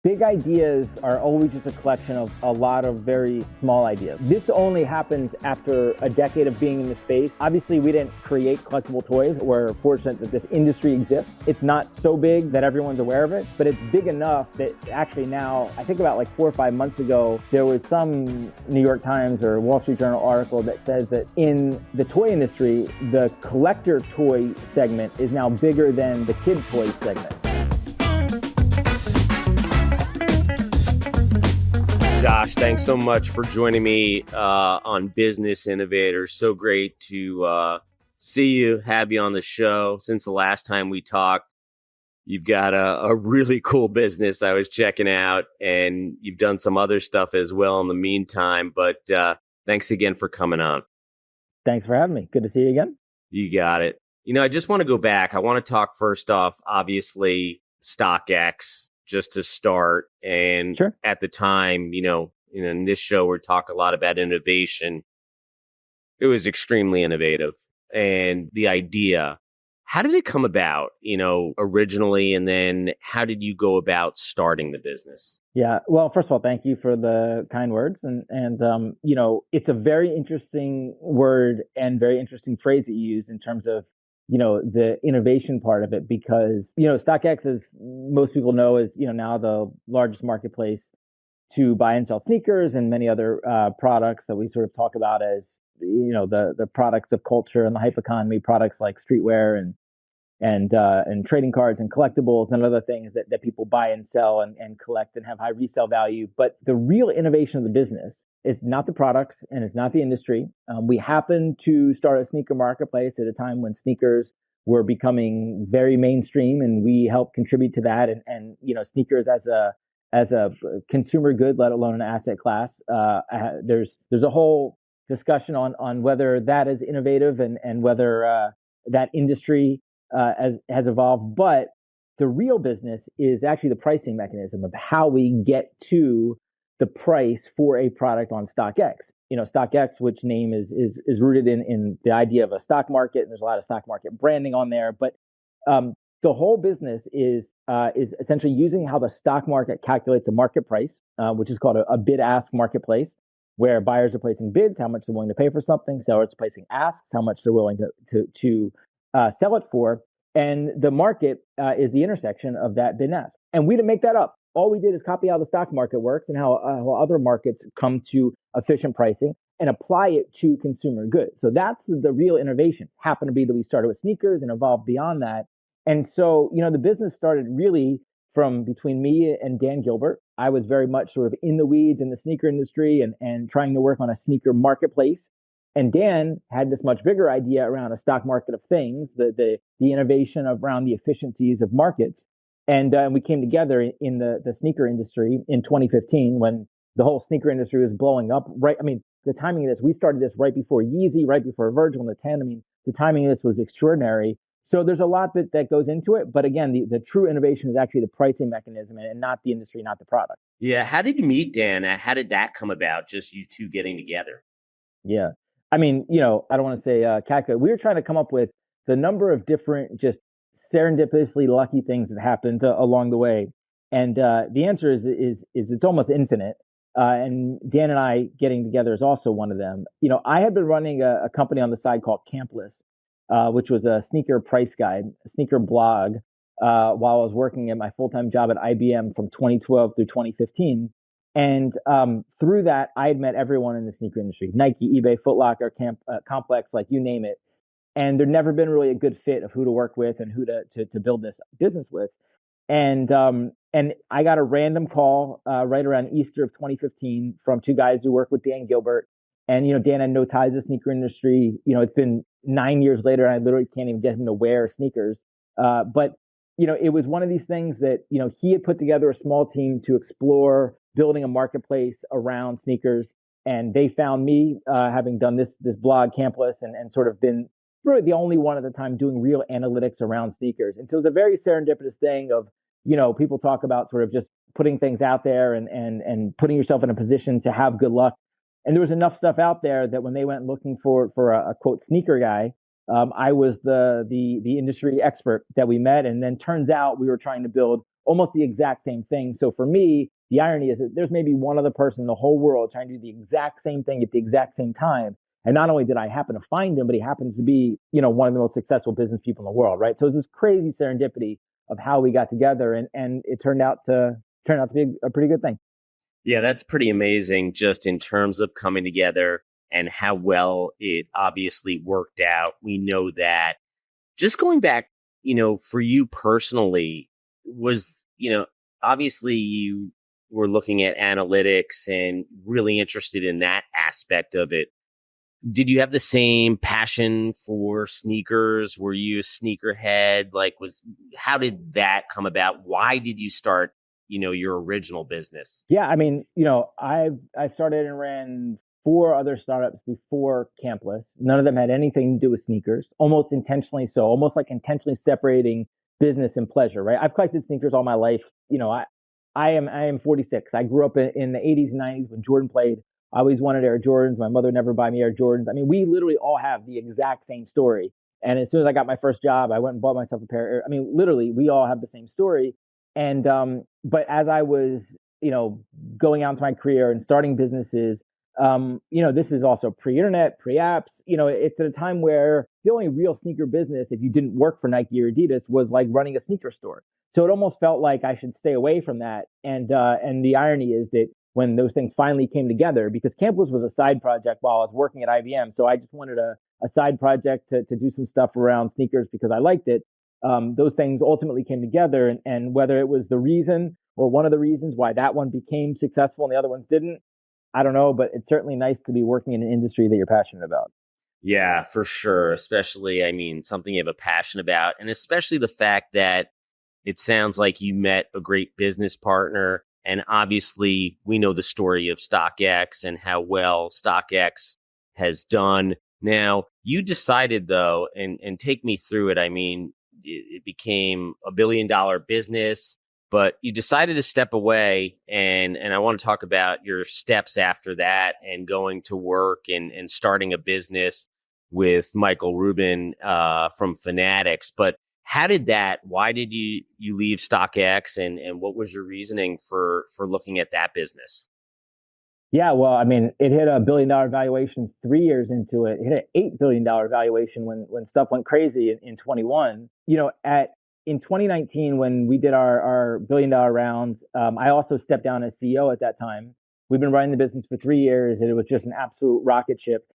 Big ideas are always just a collection of a lot of very small ideas. This only happens after a decade of being in the space. Obviously, we didn't create collectible toys. We're fortunate that this industry exists. It's not so big that everyone's aware of it, but it's big enough that actually now, I think about like 4 or 5 months ago, there was some New York Times or Wall Street Journal article that says that in the toy industry, the collector toy segment is now bigger than the kid toy segment. Josh, thanks so much for joining me on Business Innovators. So great to see you, have you on the show. Since the last time we talked, you've got a really cool business I was checking out, and you've done some other stuff as well in the meantime. But thanks again for coming on. Thanks for having me. Good to see you again. You got it. I just want to go back. I want to talk first off, obviously, StockX. Just to start. And sure. At the time, in this show, we talk a lot about innovation. It was extremely innovative. And the idea, how did it come about, originally? And then how did you go about starting the business? Yeah. Well, first of all, thank you for the kind words. And it's a very interesting word and very interesting phrase that you use in terms of the innovation part of it, because, StockX, as most people know, is, now the largest marketplace to buy and sell sneakers and many other products that we sort of talk about as, the products of culture and the hype economy, products like streetwear and trading cards and collectibles and other things that people buy and sell and collect and have high resale value. But the real innovation of the business is not the products and it's not the industry. We happened to start a sneaker marketplace at a time when sneakers were becoming very mainstream, and we helped contribute to that. And sneakers as a consumer good, let alone an asset class. There's a whole discussion on whether that is innovative and whether that industry has evolved. But the real business is actually the pricing mechanism of how we get to the price for a product on StockX. StockX, which name is rooted in the idea of a stock market, and there's a lot of stock market branding on there. But the whole business is essentially using how the stock market calculates a market price, which is called a bid-ask marketplace, where buyers are placing bids, how much they're willing to pay for something, sellers are placing asks, how much they're willing to sell it for. And the market is the intersection of that bid and ask. And we didn't make that up. All we did is copy how the stock market works and how other markets come to efficient pricing and apply it to consumer goods. So that's the real innovation. Happened to be that we started with sneakers and evolved beyond that. And so, the business started really from between me and Dan Gilbert. I was very much sort of in the weeds in the sneaker industry and trying to work on a sneaker marketplace. And Dan had this much bigger idea around a stock market of things, the innovation around the efficiencies of markets. And we came together in the sneaker industry in 2015 when the whole sneaker industry was blowing up. Right. I mean, the timing of this, we started this right before Yeezy, right before Virgil and the 10. I mean, the timing of this was extraordinary. So there's a lot that goes into it. But again, the true innovation is actually the pricing mechanism and not the industry, not the product. Yeah. How did you meet Dan? How did that come about? Just you two getting together? Yeah. I mean, I don't want to say calculate. We were trying to come up with the number of different just serendipitously lucky things that happened along the way. And the answer is it's almost infinite. And Dan and I getting together is also one of them. I had been running a company on the side called Campless, which was a sneaker price guide, a sneaker blog, while I was working at my full-time job at IBM from 2012 through 2015. And through that, I had met everyone in the sneaker industry: Nike, eBay, Foot Locker, Complex, like you name it. And there'd never been really a good fit of who to work with and who to build this business with. And I got a random call right around Easter of 2015 from two guys who work with Dan Gilbert. And Dan had no ties to the sneaker industry. It's been 9 years later, and I literally can't even get him to wear sneakers. But it was one of these things that he had put together a small team to explore building a marketplace around sneakers. And they found me having done this blog, Campless, and sort of been really the only one at the time doing real analytics around sneakers. And so it was a very serendipitous thing of, people talk about sort of just putting things out there and putting yourself in a position to have good luck. And there was enough stuff out there that when they went looking for a quote sneaker guy, I was the industry expert that we met. And then turns out we were trying to build almost the exact same thing. So for me, the irony is that there's maybe one other person in the whole world trying to do the exact same thing at the exact same time. And not only did I happen to find him, but he happens to be, one of the most successful business people in the world, right? So it's this crazy serendipity of how we got together, and it turned out to be a pretty good thing. Yeah, that's pretty amazing just in terms of coming together and how well it obviously worked out. We know that. Just going back, for you personally, was, obviously you were looking at analytics and really interested in that aspect of it. Did you have the same passion for sneakers? Were you a sneakerhead? How did that come about? Why did you start, your original business? Yeah, I mean, I started and ran four other startups before Campless. None of them had anything to do with sneakers, almost intentionally so, almost like intentionally separating business and pleasure, right? I've collected sneakers all my life. I am 46. I grew up in the 80s and 90s when Jordan played. I always wanted Air Jordans. My mother never buy me Air Jordans. I mean, we literally all have the exact same story. And as soon as I got my first job, I went and bought myself a pair of Air. I mean, literally, we all have the same story. And but as I was, going out into my career and starting businesses, this is also pre-internet, pre-apps. It's at a time where the only real sneaker business, if you didn't work for Nike or Adidas, was like running a sneaker store. So it almost felt like I should stay away from that. And the irony is that when those things finally came together, because Campus was a side project while I was working at IBM, so I just wanted a side project to do some stuff around sneakers because I liked it. Those things ultimately came together, and whether it was the reason or one of the reasons why that one became successful and the other ones didn't, I don't know, but it's certainly nice to be working in an industry that you're passionate about. Yeah, for sure. Especially, I mean, something you have a passion about, and especially the fact that it sounds like you met a great business partner. And obviously, we know the story of StockX and how well StockX has done. Now, you decided, though, and take me through it. I mean, it became $1 billion business, but you decided to step away. And I want to talk about your steps after that and going to work and starting a business with Michael Rubin from Fanatics. But why did you leave StockX, and what was your reasoning for looking at that business? Yeah, well, I mean, it hit $1 billion valuation 3 years into it. It hit an $8 billion valuation when stuff went crazy in 21. In 2019 when we did our $1 billion rounds, I also stepped down as CEO at that time. We've been running the business for 3 years, and it was just an absolute rocket ship.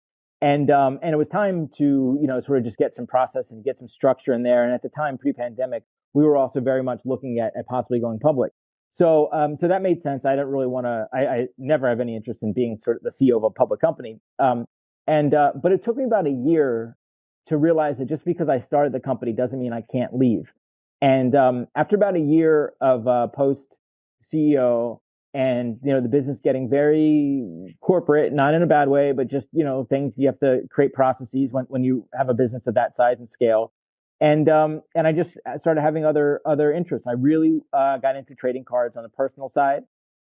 And it was time to sort of just get some process and get some structure in there. And at the time, pre-pandemic, we were also very much looking at possibly going public. So that made sense. I don't really want to. I never have any interest in being sort of the CEO of a public company. But it took me about a year to realize that just because I started the company doesn't mean I can't leave. And after about a year of post CEO, and the business getting very corporate, not in a bad way, but just things you have to create processes when you have a business of that size and scale. And I just started having other interests. I really got into trading cards on the personal side.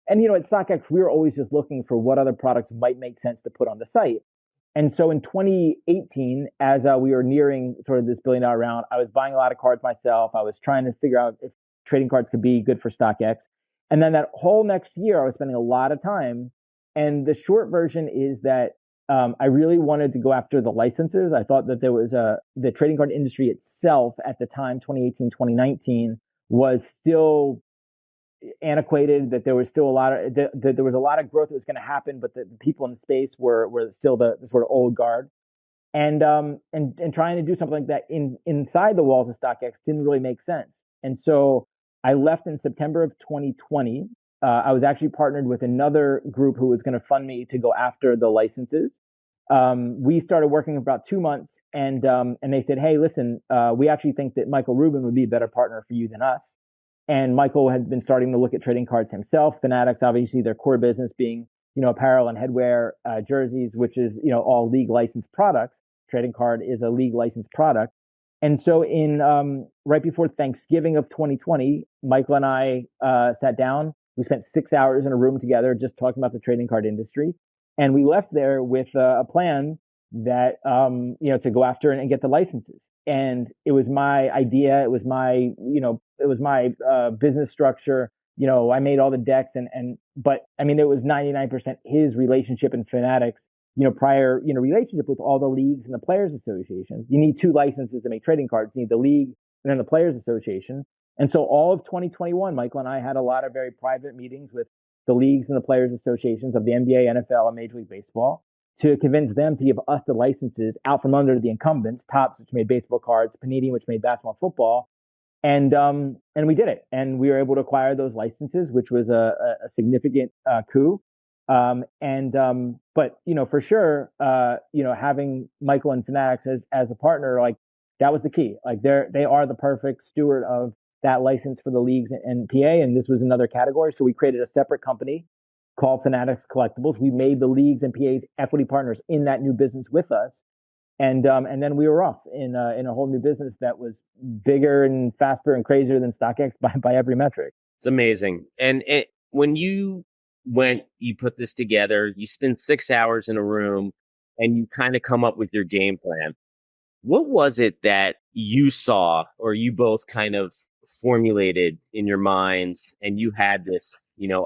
And at StockX, we were always just looking for what other products might make sense to put on the site. And so in 2018, as we were nearing sort of this $1 billion round, I was buying a lot of cards myself. I was trying to figure out if trading cards could be good for StockX. And then that whole next year, I was spending a lot of time. And the short version is that I really wanted to go after the licenses. I thought that there was the trading card industry itself at the time, 2018, 2019, was still antiquated, that there was still that there was a lot of growth that was going to happen, but the people in the space were still the sort of old guard. And trying to do something like that inside the walls of StockX didn't really make sense. And so I left in September of 2020. I was actually partnered with another group who was going to fund me to go after the licenses. We started working for about 2 months, and they said, "Hey, listen, we actually think that Michael Rubin would be a better partner for you than us." And Michael had been starting to look at trading cards himself. Fanatics, obviously, their core business being apparel and headwear, jerseys, which is all league licensed products. Trading card is a league licensed product. And so in right before Thanksgiving of 2020, Michael and I sat down. We spent 6 hours in a room together just talking about the trading card industry. And we left there with a plan that to go after and get the licenses. And it was my idea. It was my business structure. I made all the decks but I mean, it was 99% his relationship and Fanatics, prior, relationship with all the leagues and the players associations. You need two licenses to make trading cards. You need the league and then the players association. And so all of 2021, Michael and I had a lot of very private meetings with the leagues and the players associations of the NBA, NFL, and Major League Baseball to convince them to give us the licenses out from under the incumbents, Topps, which made baseball cards, Panini, which made basketball, football, and we did it, and we were able to acquire those licenses, which was a significant coup. But for sure, having Michael and Fanatics as a partner, like that was the key. Like they are the perfect steward of that license for the leagues and PA, and this was another category. So we created a separate company called Fanatics Collectibles. We made the leagues and PAs equity partners in that new business with us, and then we were off in a whole new business that was bigger and faster and crazier than StockX by every metric. It's amazing. And when you put this together, you spend 6 hours in a room, and you kind of come up with your game plan. What was it that you saw, or you both kind of formulated in your minds, and you had this,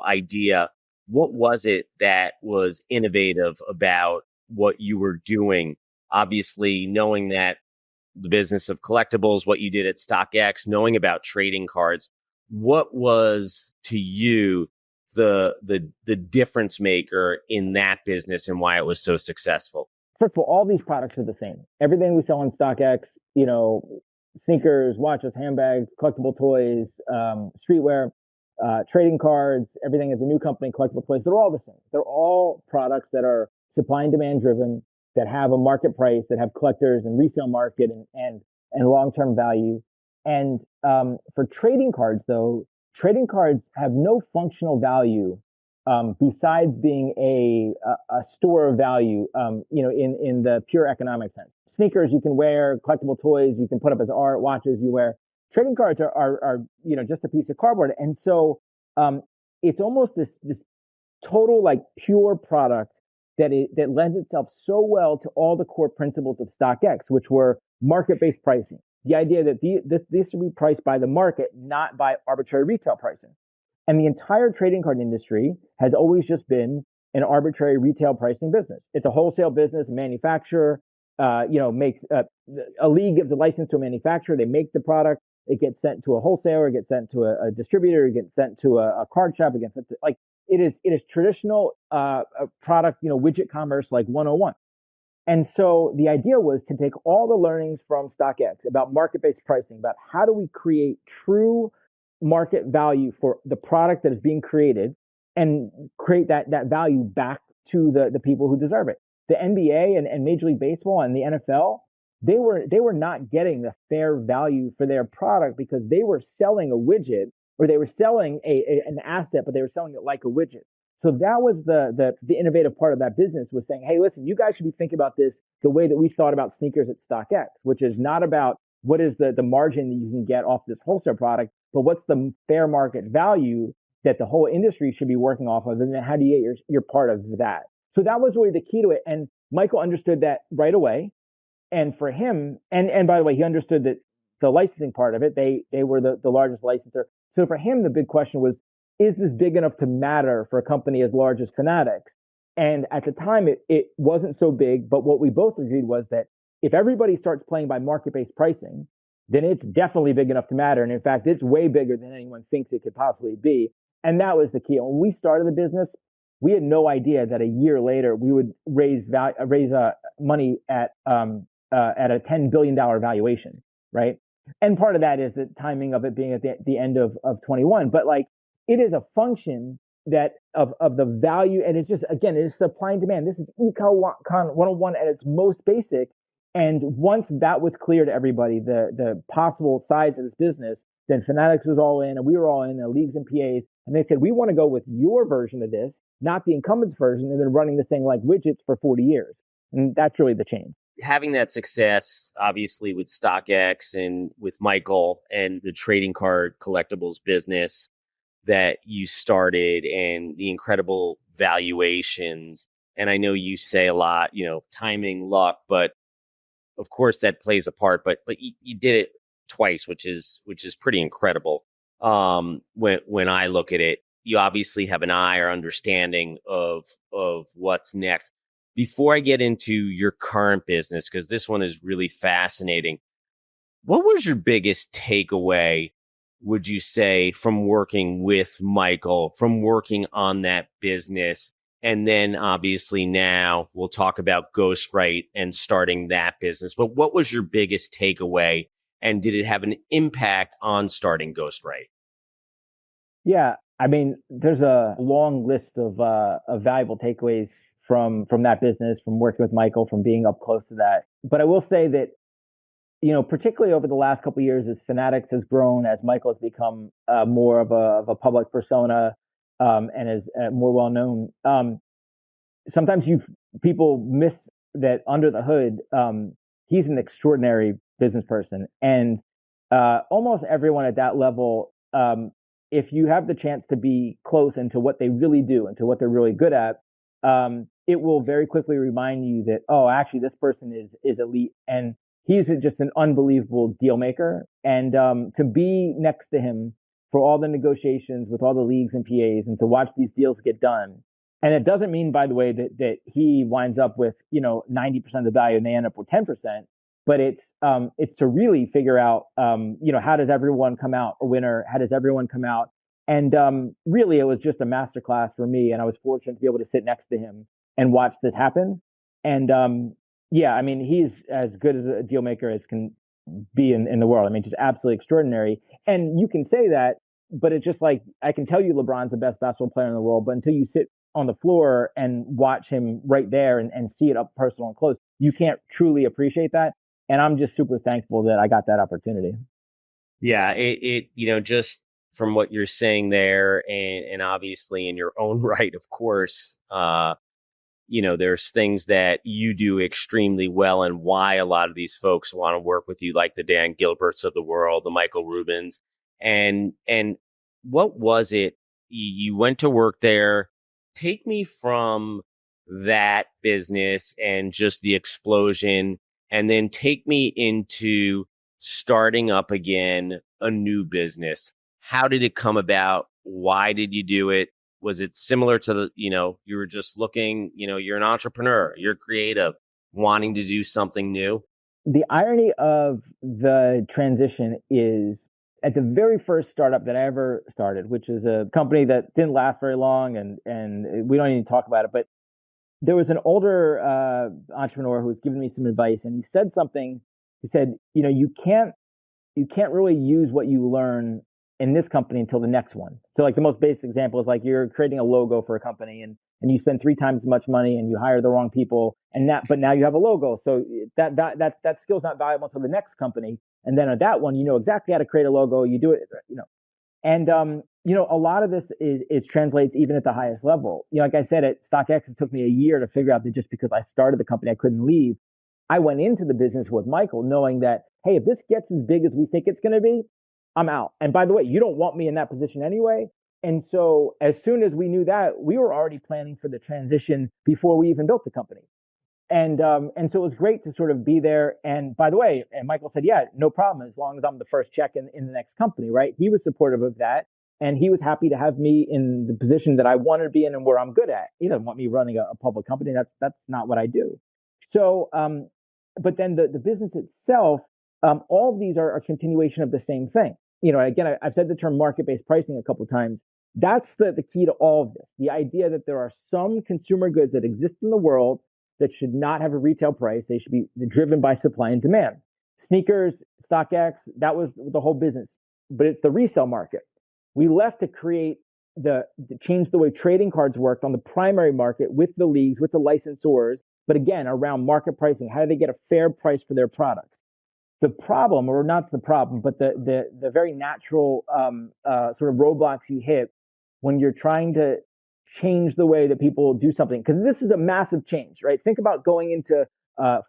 idea? What was it that was innovative about what you were doing? Obviously, knowing that the business of collectibles, what you did at StockX, knowing about trading cards, what was to you the difference maker in that business and why it was so successful? First of all these products are the same. Everything we sell on StockX, sneakers, watches, handbags, collectible toys, streetwear, trading cards, everything at the new company, collectible toys, they're all the same. They're all products that are supply and demand driven, that have a market price, that have collectors and resale market and long-term value. And for trading cards, though, trading cards have no functional value besides being a store of value, in the pure economic sense. Sneakers you can wear, collectible toys you can put up as art, watches you wear. Trading cards are just a piece of cardboard, and so it's almost this total like pure product that lends itself so well to all the core principles of StockX, which were market-based pricing. The idea that this should be priced by the market, not by arbitrary retail pricing. And the entire trading card industry has always just been an arbitrary retail pricing business. It's a wholesale business. A manufacturer, makes a league gives a license to a manufacturer. They make the product. It gets sent to a wholesaler. It gets sent to a distributor. It gets sent to a card shop. It gets sent to it is traditional product, widget commerce like 101. And so the idea was to take all the learnings from StockX about market-based pricing, about how do we create true market value for the product that is being created and create that value back to the people who deserve it. The NBA and Major League Baseball and the NFL, they were not getting the fair value for their product because they were selling a widget, or they were selling an asset, but they were selling it like a widget. So that was the innovative part of that business, was saying, hey, listen, you guys should be thinking about this the way that we thought about sneakers at StockX, which is not about what is the margin that you can get off this wholesale product, but what's the fair market value that the whole industry should be working off of, and then how do you get your part of that? So that was really the key to it. And Michael understood that right away. And for him, and by the way, he understood that the licensing part of it, they were the largest licensor. So for him, the big question was, is this big enough to matter for a company as large as Fanatics? And at the time, it wasn't so big, but what we both agreed was that if everybody starts playing by market-based pricing, then it's definitely big enough to matter. And in fact, it's way bigger than anyone thinks it could possibly be. And that was the key. When we started the business, we had no idea that a year later we would raise money at a $10 billion valuation, right? And part of that is the timing of it being at the end of 21. But it is a function that of the value, and it's just, again, it is supply and demand. This is Econ 101 at its most basic. And once that was clear to everybody, the possible size of this business, then Fanatics was all in, and we were all in, the leagues and PAs, and they said, we want to go with your version of this, not the incumbent's version, and then running this thing like widgets for 40 years. And that's really the change. Having that success, obviously, with StockX and with Michael and the trading card collectibles business that you started, and the incredible valuations and I know you say a lot, timing, luck, but of course that plays a part. But you did it twice, which is pretty incredible. When I look at it, you obviously have an eye or understanding of what's next. Before I get into your current business, because this one is really fascinating, what was your biggest takeaway, would you say, from working with Michael, from working on that business? And then obviously now we'll talk about ghostwrite and starting that business. But what was your biggest takeaway, and did it have an impact on starting ghostwrite? Yeah, I mean, there's a long list of valuable takeaways from that business, from working with Michael, from being up close to that. But I will say that, particularly over the last couple of years, as Fanatics has grown, as Michael has become more of a public persona, and is more well known. Sometimes people miss that under the hood, he's an extraordinary business person, and almost everyone at that level, if you have the chance to be close into what they really do and to what they're really good at, it will very quickly remind you that, oh, actually, this person is elite, and he's just an unbelievable deal maker. And to be next to him for all the negotiations with all the leagues and PAs, and to watch these deals get done. And it doesn't mean, by the way, that he winds up with 90% of the value and they end up with 10%. But it's to really figure out how does everyone come out a winner? How does everyone come out? And really, it was just a masterclass for me, and I was fortunate to be able to sit next to him and watch this happen. And yeah, I mean, he's as good as a deal maker as can be in the world. I mean, just absolutely extraordinary. And you can say that, but it's just like, I can tell you LeBron's the best basketball player in the world, but until you sit on the floor and watch him right there and see it up personal and close, you can't truly appreciate that. And I'm just super thankful that I got that opportunity. Yeah, just from what you're saying there, and obviously in your own right, of course, there's things that you do extremely well, and why a lot of these folks want to work with you, like the Dan Gilberts of the world, the Michael Rubins. And what was it? You went to work there. Take me from that business and just the explosion, and then take me into starting up again a new business. How did it come about? Why did you do it? Was it similar to you were just looking, you're an entrepreneur, you're creative, wanting to do something new? The irony of the transition is, at the very first startup that I ever started, which is a company that didn't last very long, and we don't even talk about it, but there was an older entrepreneur who was giving me some advice, and he said something. He said, you can't really use what you learn in this company until the next one. So like the most basic example is like you're creating a logo for a company, and you spend 3 times as much money and you hire the wrong people, but now you have a logo. So that skill's not valuable until the next company. And then on that one, you know exactly how to create a logo. You do it. And a lot of this is translates even at the highest level. Like I said, at StockX, it took me a year to figure out that just because I started the company, I couldn't leave. I went into the business with Michael knowing that, hey, if this gets as big as we think it's going to be, I'm out. And by the way, you don't want me in that position anyway. And so as soon as we knew that, we were already planning for the transition before we even built the company. And so it was great to sort of be there. And by the way, and Michael said, yeah, no problem, as long as I'm the first check in the next company, right? He was supportive of that. And he was happy to have me in the position that I wanted to be in and where I'm good at. He doesn't want me running a public company. That's not what I do. So, but then the business itself, all of these are a continuation of the same thing. Again, I've said the term market-based pricing a couple of times. That's the key to all of this. The idea that there are some consumer goods that exist in the world that should not have a retail price. They should be driven by supply and demand. Sneakers, StockX, that was the whole business. But it's the resale market. We left to create to change the way trading cards worked on the primary market with the leagues, with the licensors, but again, around market pricing. How do they get a fair price for their products? The problem, or not the problem, but the very natural sort of roadblocks you hit when you're trying to change the way that people do something, because this is a massive change, right? Think about going into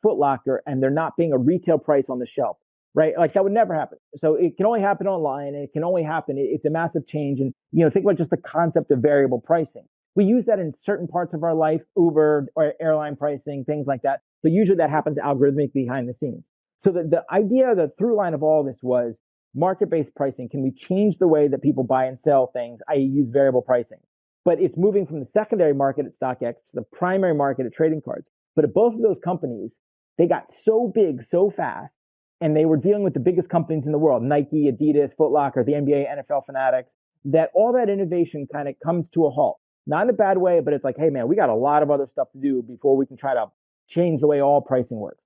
Foot Locker and there not being a retail price on the shelf, right? Like that would never happen. So it can only happen online, and it can only happen. It's a massive change. And think about just the concept of variable pricing. We use that in certain parts of our life, Uber or airline pricing, things like that. But usually that happens algorithmically behind the scenes. So the idea, the through line of all this was market-based pricing. Can we change the way that people buy and sell things, i.e. use variable pricing? But it's moving from the secondary market at StockX to the primary market at trading cards. But at both of those companies, they got so big so fast, and they were dealing with the biggest companies in the world, Nike, Adidas, Foot Locker, the NBA, NFL Fanatics, that all that innovation kind of comes to a halt. Not in a bad way, but it's like, hey, man, we got a lot of other stuff to do before we can try to change the way all pricing works.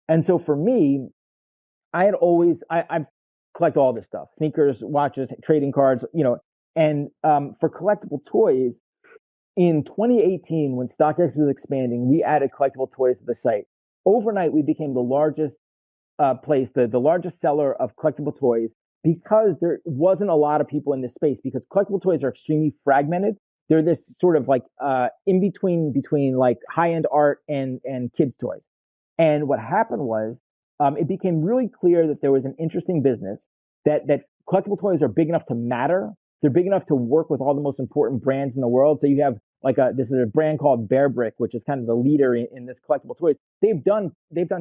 And so for me, I've collect all this stuff, sneakers, watches, trading cards, and for collectible toys, in 2018, when StockX was expanding, we added collectible toys to the site. Overnight, we became the largest place, the largest seller of collectible toys, because there wasn't a lot of people in this space, because collectible toys are extremely fragmented. They're this sort of like in between like high-end art and kids' toys. And what happened was it became really clear that there was an interesting business, that collectible toys are big enough to matter. They're big enough to work with all the most important brands in the world. So you have this is a brand called Bear Brick, which is kind of the leader in this collectible toys. They've done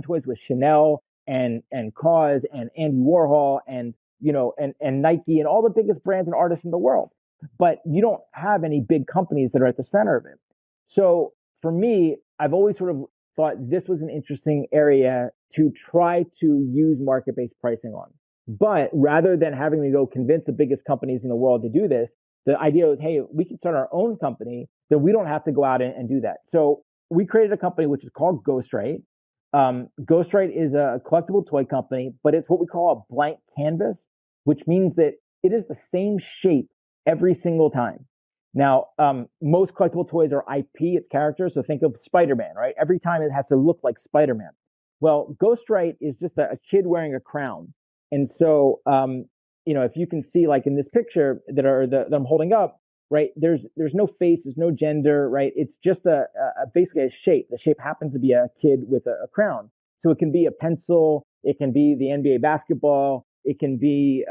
toys with Chanel and KAWS and Andy Warhol and and Nike and all the biggest brands and artists in the world. But you don't have any big companies that are at the center of it. So for me, I've always sort of thought this was an interesting area to try to use market-based pricing on. But rather than having to go convince the biggest companies in the world to do this, the idea was, hey, we can start our own company, then we don't have to go out and do that. So we created a company which is called Ghostwrite. Ghostwrite is a collectible toy company, but it's what we call a blank canvas, which means that it is the same shape every single time. Now, most collectible toys are IP, it's characters. So think of Spider-Man, right? Every time it has to look like Spider-Man. Well, Ghostwrite is just a kid wearing a crown. And so, if you can see, like in this picture that I'm holding up, right? There's no face, there's no gender, right? It's just basically a shape. The shape happens to be a kid with a crown. So it can be a pencil, it can be the NBA basketball, it can be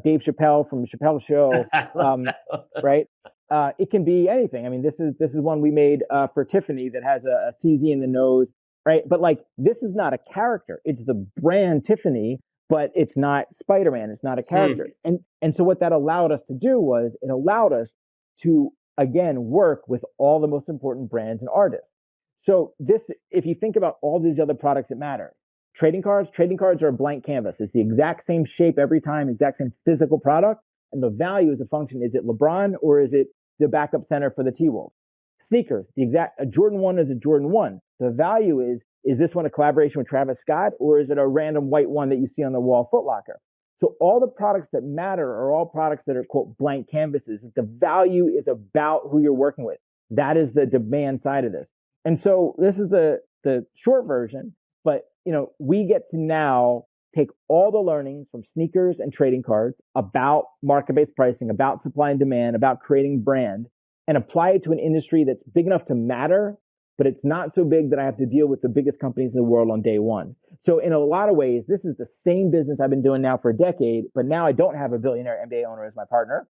Dave Chappelle from Chappelle Show, right? It can be anything. I mean, this is one we made for Tiffany that has a CZ in the nose, right? But like, this is not a character. It's the brand Tiffany, but it's not Spider-Man. It's not a character. And so what that allowed us to do was it allowed us to, again, work with all the most important brands and artists. So this, if you think about all these other products that matter, trading cards are a blank canvas. It's the exact same shape every time, exact same physical product. And the value is a function. Is it LeBron or is it the backup center for the T-Wolves? Sneakers, a Jordan 1 is a Jordan 1. The value is this one a collaboration with Travis Scott, or is it a random white one that you see on the wall Foot Locker? So all the products that matter are all products that are, quote, blank canvases. The value is about who you're working with. That is the demand side of this. And so this is the short version, but we get to now take all the learnings from sneakers and trading cards about market-based pricing, about supply and demand, about creating brand, and apply it to an industry that's big enough to matter, but it's not so big that I have to deal with the biggest companies in the world on day one. So in a lot of ways, this is the same business I've been doing now for a decade, but now I don't have a billionaire NBA owner as my partner.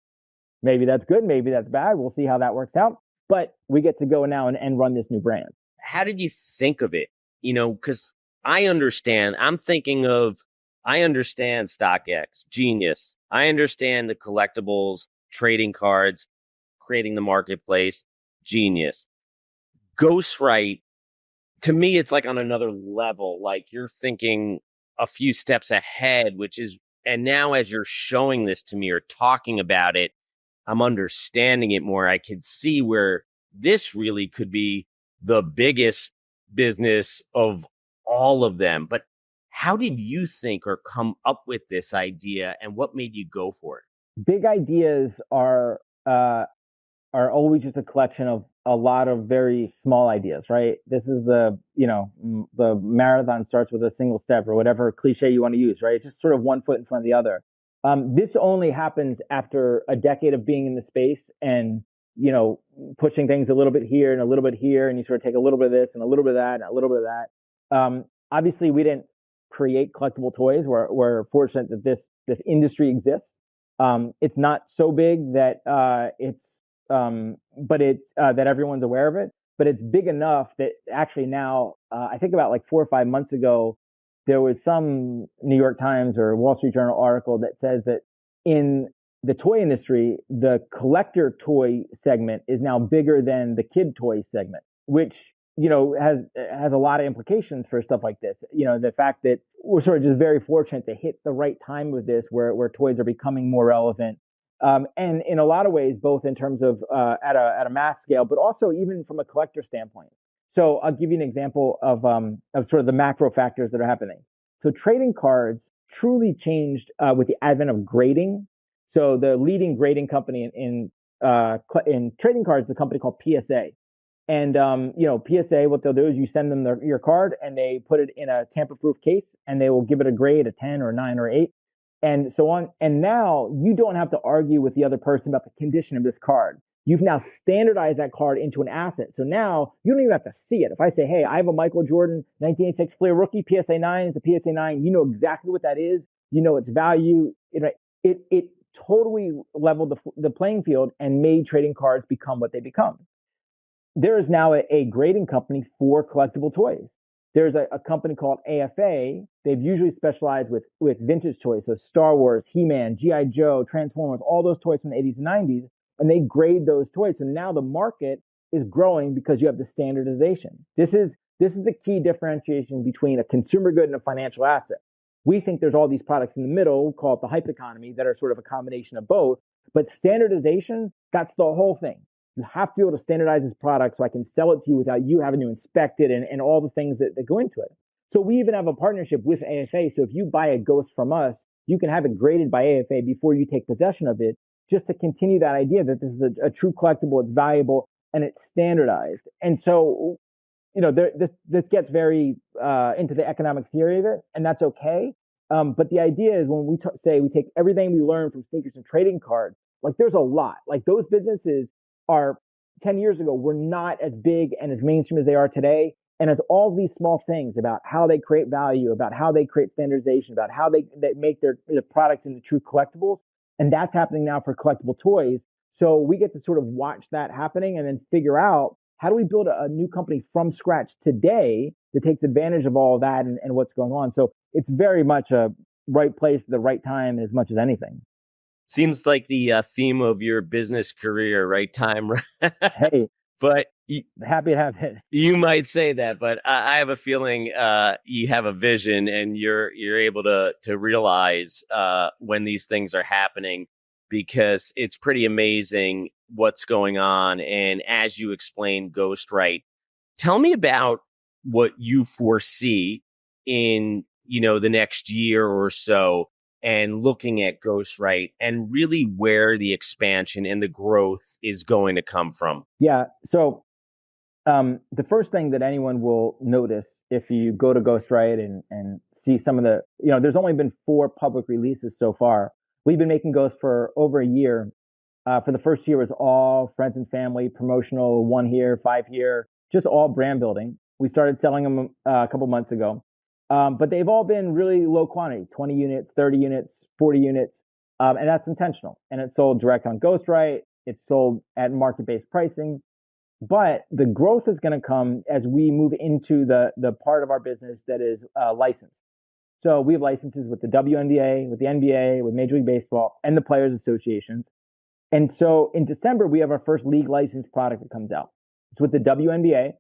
Maybe that's good, maybe that's bad. We'll see how that works out. But we get to go now and run this new brand. How did you think of it? Because I understand StockX, genius. I understand the collectibles, trading cards, creating the marketplace, genius. Ghostwrite, to me, it's like on another level. Like you're thinking a few steps ahead, and now as you're showing this to me or talking about it, I'm understanding it more. I could see where this really could be the biggest business of all of them. But how did you think or come up with this idea, and what made you go for it? Big ideas are always just a collection of a lot of very small ideas, right? This is the marathon starts with a single step, or whatever cliche you want to use, right? It's just sort of one foot in front of the other. This only happens after a decade of being in the space and, pushing things a little bit here and a little bit here, and you sort of take a little bit of this and a little bit of that and a little bit of that. Obviously, we didn't create collectible toys. We're fortunate that this industry exists. It's not so big that it's but it's that everyone's aware of it. But it's big enough that actually now, I think about like 4 or 5 months ago, there was some New York Times or Wall Street Journal article that says that in the toy industry, the collector toy segment is now bigger than the kid toy segment, which has a lot of implications for stuff like this. The fact that we're sort of just very fortunate to hit the right time with this, where toys are becoming more relevant, and in a lot of ways, both in terms of at a mass scale, but also even from a collector standpoint. So I'll give you an example of sort of the macro factors that are happening. So trading cards truly changed with the advent of grading. So the leading grading company in trading cards is a company called PSA. And PSA, what they'll do is you send them your card, and they put it in a tamper-proof case, and they will give it a grade, a 10 or a 9 or 8, and so on. And now you don't have to argue with the other person about the condition of this card. You've now standardized that card into an asset. So now you don't even have to see it. If I say, hey, I have a Michael Jordan 1986 Fleer rookie PSA 9, it's a PSA 9, you know exactly what that is. You know its value. It totally leveled the playing field and made trading cards become what they become. There is now a grading company for collectible toys. There's a company called AFA. They've usually specialized with vintage toys, so Star Wars, He-Man, G.I. Joe, Transformers, all those toys from the 80s and 90s, and they grade those toys. So now the market is growing because you have the standardization. This is the key differentiation between a consumer good and a financial asset. We think there's all these products in the middle, call it the hype economy, that are sort of a combination of both. But standardization, that's the whole thing. You have to be able to standardize this product so I can sell it to you without you having to inspect it and all the things that go into it. So we even have a partnership with AFA. So if you buy a Ghost from us, you can have it graded by AFA before you take possession of it, just to continue that idea that this is a true collectible, it's valuable, and it's standardized. And so, this gets very into the economic theory of it, and that's okay. But the idea is when we say we take everything we learn from sneakers and trading cards, like there's a lot. Like those businesses are 10 years ago were not as big and as mainstream as they are today. And it's all these small things about how they create value, about how they create standardization, about how they make their products into true collectibles. And that's happening now for collectible toys. So we get to sort of watch that happening and then figure out, how do we build a new company from scratch today that takes advantage of all of that and what's going on? So it's very much a right place at the right time as much as anything. Seems like the theme of your business career, right time. Hey, but happy to have it. You might say that, but I have a feeling you have a vision, and you're able to realize when these things are happening, because it's pretty amazing what's going on. And as you explained, ghostwrite, tell me about what you foresee in the next year or so, and looking at ghostwrite and really where the expansion and the growth is going to come from. Yeah. So the first thing that anyone will notice if you go to ghostwrite and see some of the, there's only been 4 public releases so far. We've been making ghosts for over a year. For the first year was all friends and family, promotional, 1 here, 5 here, just all brand building. We started selling them a couple months ago. But they've all been really low quantity, 20 units, 30 units, 40 units. And that's intentional. And it's sold direct on ghostwrite. It's sold at market-based pricing. But the growth is going to come as we move into the part of our business that is licensed. So we have licenses with the WNBA, with the NBA, with Major League Baseball, and the Players Associations. And so in December, we have our first league licensed product that comes out. It's with the WNBA.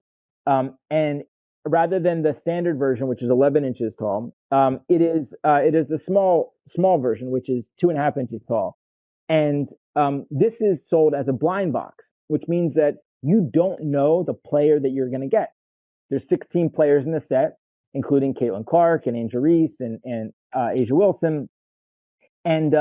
And rather than the standard version, which is 11 inches tall, it is the small version, which is 2.5 inches tall. And this is sold as a blind box, which means that you don't know the player that you're going to get. There's 16 players in the set, including Caitlin Clark and Angel Reese and Asia Wilson. And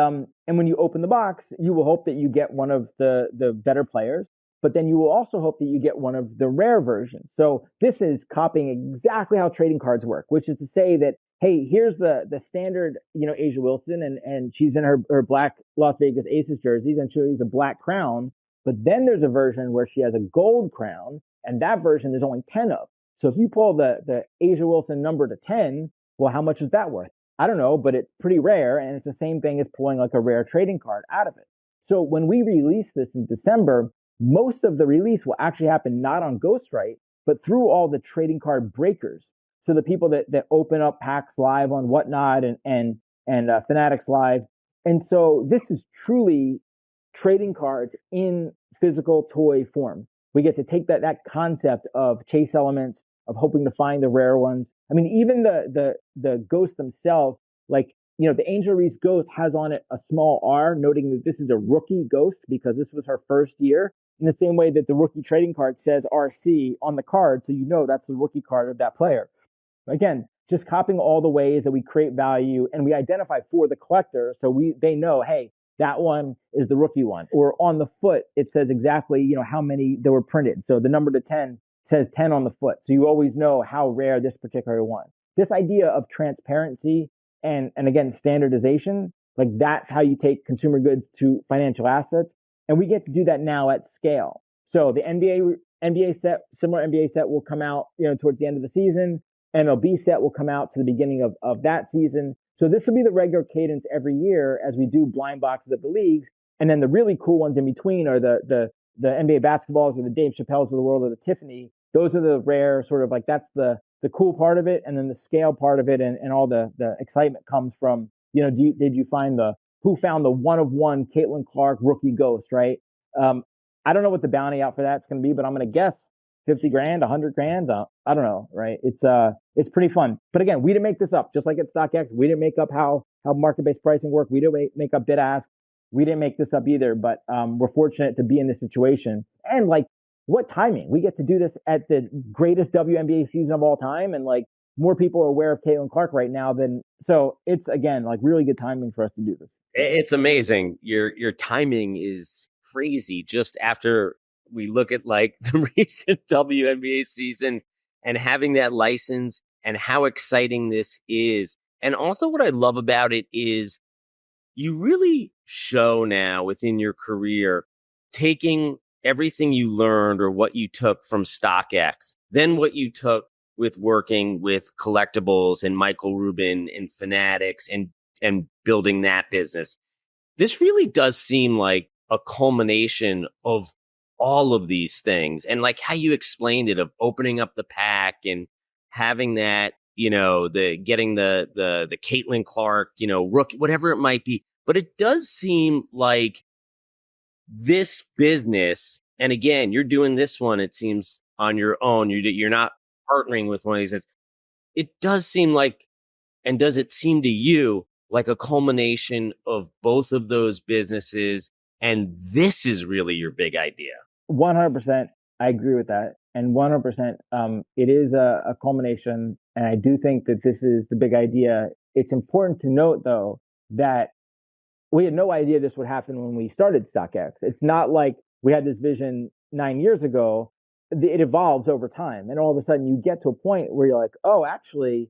when you open the box, you will hope that you get one of the better players, but then you will also hope that you get one of the rare versions. So this is copying exactly how trading cards work, which is to say that, hey, here's the standard, Asia Wilson, and she's in her black Las Vegas Aces jerseys, and she's a black crown. But then there's a version where she has a gold crown, and that version there's only 10 of. So if you pull the Asia Wilson number to 10, well, how much is that worth? I don't know, but it's pretty rare, and it's the same thing as pulling like a rare trading card out of it. So when we release this in December, most of the release will actually happen not on ghostwrite, but through all the trading card breakers. So the people that open up packs live on Whatnot and Fanatics Live. And so this is truly trading cards in physical toy form. We get to take that concept of chase elements, of hoping to find the rare ones. I mean, even the ghosts themselves, like, the Angel Reese ghost has on it a small R, noting that this is a rookie ghost because this was her first year. In the same way that the rookie trading card says RC on the card, so that's the rookie card of that player. Again, just copying all the ways that we create value and we identify for the collector, so they know, hey, that one is the rookie one. Or on the foot, it says exactly, how many that were printed. So the number to 10 says 10 on the foot. So you always know how rare this particular one. This idea of transparency and again, standardization, like that's how you take consumer goods to financial assets. And we get to do that now at scale. So the NBA set, similar NBA set will come out, towards the end of the season. MLB set will come out to the beginning of that season. So this will be the regular cadence every year as we do blind boxes of the leagues. And then the really cool ones in between are the NBA basketballs or the Dave Chappelle's of the world or the Tiffany. Those are the rare sort of like, that's the cool part of it. And then the scale part of it and all the excitement comes from, did you find who found the one of one Caitlin Clark rookie ghost, right? I don't know what the bounty out for that's going to be, but I'm going to guess 50 grand, 100 grand. I don't know, right? It's pretty fun. But again, we didn't make this up. Just like at StockX, we didn't make up how market-based pricing worked. We didn't make up bid ask. We didn't make this up either, but we're fortunate to be in this situation. And like, what timing? We get to do this at the greatest WNBA season of all time. And like, more people are aware of Caitlin Clark right now so it's, again, like really good timing for us to do this. It's amazing. Your timing is crazy. Just after we look at like the recent WNBA season and having that license and how exciting this is. And also what I love about it is you really show now within your career, taking everything you learned or what you took from StockX, then what you took with working with collectibles and Michael Rubin and Fanatics and building that business. This really does seem like a culmination of all of these things. And like how you explained it, of opening up the pack and having that, getting the Caitlin Clark, rookie, whatever it might be. But it does seem like this business, and again, you're doing this one, it seems, on your own. You're not partnering with one of these. It does seem like, and does it seem to you like a culmination of both of those businesses? And this is really your big idea. 100%. I agree with that. And 100%, it is a culmination. And I do think that this is the big idea. It's important to note, though, that we had no idea this would happen when we started StockX. It's not like we had this vision 9 years ago. It evolves over time. And all of a sudden you get to a point where you're like, oh, actually,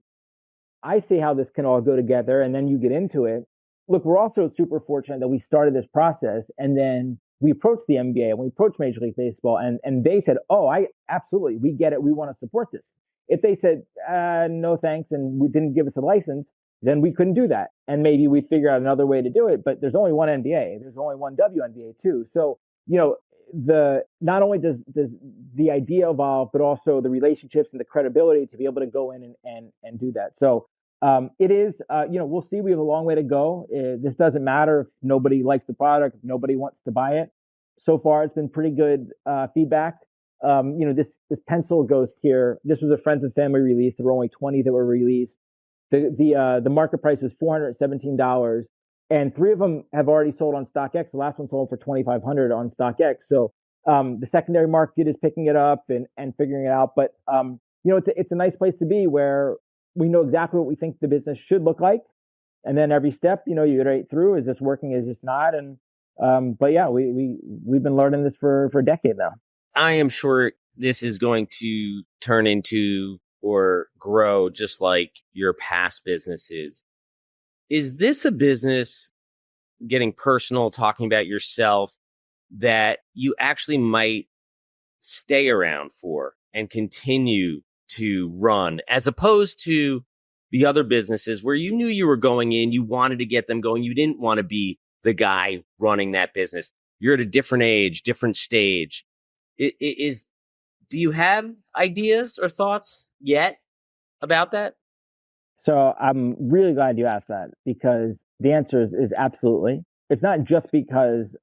I see how this can all go together. And then you get into it. Look, we're also super fortunate that we started this process and then we approached the NBA and we approached Major League Baseball and they said, oh, absolutely, we get it. We want to support this. If they said, no, thanks, and we didn't give us a license, then we couldn't do that. And maybe we'd figure out another way to do it, but there's only one NBA. There's only one WNBA too. So, not only does the idea evolve, but also the relationships and the credibility to be able to go in and do that. So it is, we'll see. We have a long way to go. This doesn't matter if nobody likes the product, if nobody wants to buy it. So far, it's been pretty good feedback. This pencil ghost here, this was a friends and family release. There were only 20 that were released. The market price was $417, and 3 of them have already sold on StockX. The last one sold for $2,500 on StockX. So the secondary market is picking it up and figuring it out. But it's a nice place to be where we know exactly what we think the business should look like, and then every step, you iterate through: is this working? Is this not? And but yeah, we've been learning this for a decade now. I am sure this is going to turn into or grow just like your past businesses. Is this a business, getting personal, talking about yourself, that you actually might stay around for and continue to run, as opposed to the other businesses where you knew you were going in, you wanted to get them going, you didn't want to be the guy running that business? you're at a different age, different stage. Do you have ideas or thoughts yet about that? So I'm really glad you asked that, because the answer is absolutely. It's not just because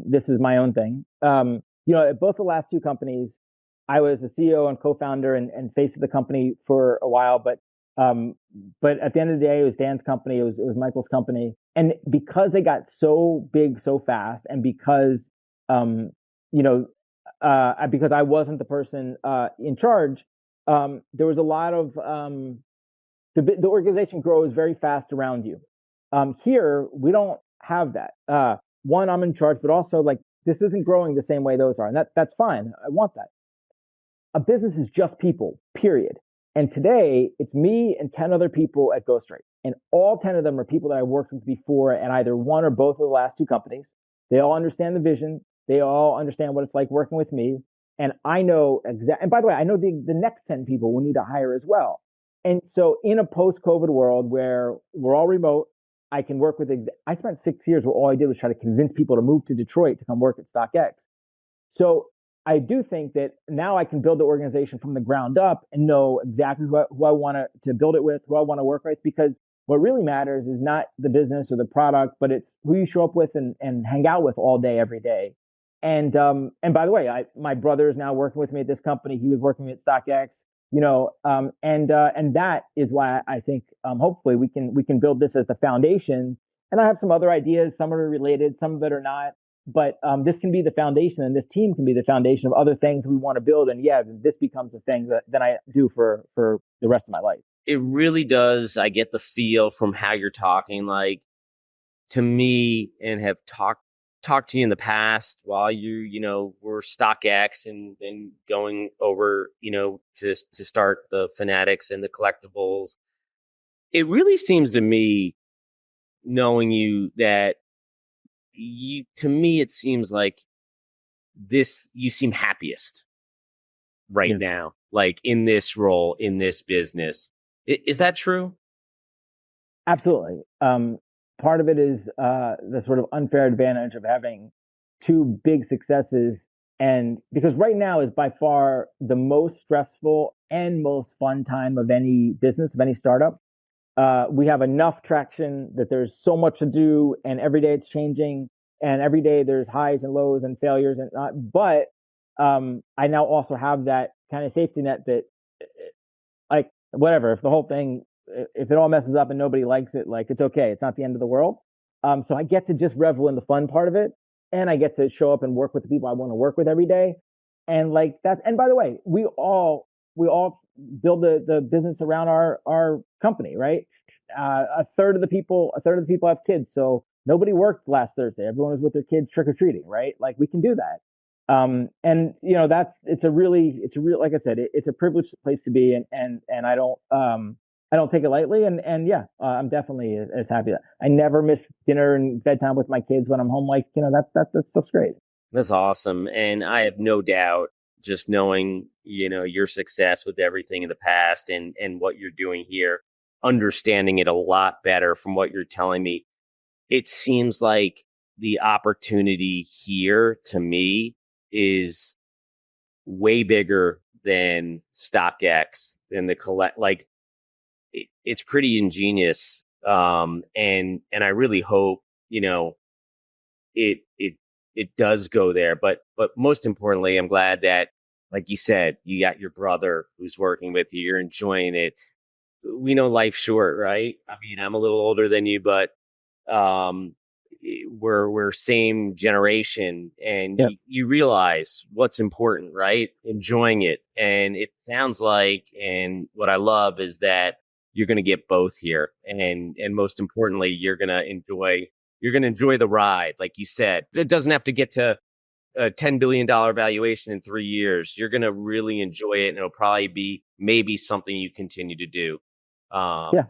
this is my own thing. At both the last two companies, I was the CEO and co-founder and face of the company for a while, but at the end of the day, it was Dan's company, it was Michael's company, and because they got so big so fast, and because you know because I wasn't the person in charge, there was a lot of the organization grows very fast around you. Here, we don't have that. One, I'm in charge, but also like this isn't growing the same way those are, and that's fine. I want that. A business is just people, period. And today, it's me and 10 other people at Ghostwrite, and all 10 of them are people that I worked with before at either one or both of the last two companies. They all understand the vision. They all understand what it's like working with me, and I know exactly. And by the way, I know the next 10 people we'll need to hire as well. And so, in a post-COVID world where we're all remote, I can work with. I spent 6 years where all I did was try to convince people to move to Detroit to come work at StockX. So I do think that now I can build the organization from the ground up and know exactly who I want to build it with, who I want to work with, because what really matters is not the business or the product, but it's who you show up with and hang out with all day, every day. And by the way, my brother is now working with me at this company. He was working with StockX, and that is why I think hopefully we can build this as the foundation. And I have some other ideas. Some are related, some that are not. But this can be the foundation, and this team can be the foundation of other things we want to build. And yeah, this becomes a thing that then I do for the rest of my life. It really does. I get the feel from how you're talking, like to me, and have talked to you in the past while you were StockX and then going over, to start the Fanatics and the collectibles. It really seems to me, knowing you, that to me, it seems like you seem happiest right now, like in this role, in this business. Is that true? Absolutely. Part of it is the sort of unfair advantage of having two big successes. And because right now is by far the most stressful and most fun time of any business, of any startup. We have enough traction that there's so much to do, and every day it's changing, and every day there's highs and lows and failures, and but I now also have that kind of safety net that, like, whatever, if the whole thing, if it all messes up and nobody likes it, like, it's okay, it's not the end of the world. So I get to just revel in the fun part of it, and I get to show up and work with the people I want to work with every day, and like that. And by the way, we all build the business around our company, right? A third of the people have kids, so nobody worked last Thursday. Everyone was with their kids trick or treating, right? Like, we can do that. And it's a real, like I said, it's a privileged place to be, and I don't take it lightly. And yeah, I'm definitely as happy. I never miss dinner and bedtime with my kids when I'm home. Like, that stuff's great. That's awesome. And I have no doubt, just knowing, your success with everything in the past and what you're doing here, understanding it a lot better from what you're telling me. It seems like the opportunity here to me is way bigger than StockX, than the like it's pretty ingenious. And I really hope, it does go there. But most importantly, I'm glad that, like you said, you got your brother who's working with you. You're enjoying it. We know life's short, right? I mean, I'm a little older than you, but um, we're same generation, and Yep. you realize what's important, right? Enjoying it. And it sounds like, and what I love is that you're going to get both here. And most importantly, you're going to enjoy the ride. Like you said, it doesn't have to get to a $10 billion valuation in 3 years. You're going to really enjoy it. And it'll probably be maybe something you continue to do, Yeah,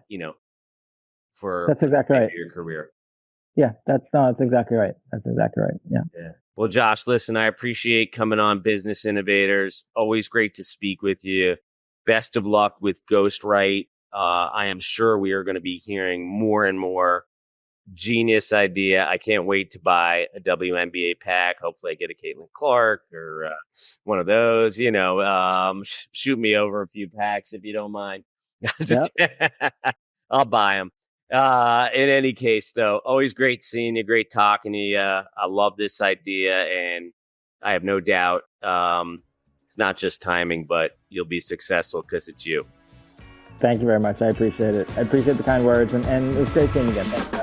for that's exactly right. your career. Yeah, that's exactly right. That's exactly right. Yeah. Yeah. Well, Josh, listen, I appreciate coming on Business Innovators. Always great to speak with you. Best of luck with Ghostwrite. I am sure we are going to be hearing more and more genius idea. I can't wait to buy a WNBA pack. Hopefully I get a Caitlin Clark or one of those, shoot me over a few packs if you don't mind. Just I'll buy them. In any case, though, always great seeing you, great talking to you. I love this idea, and I have no doubt it's not just timing, but you'll be successful because it's you. Thank you very much. I appreciate it. I appreciate the kind words, and it was great seeing you again. Thanks.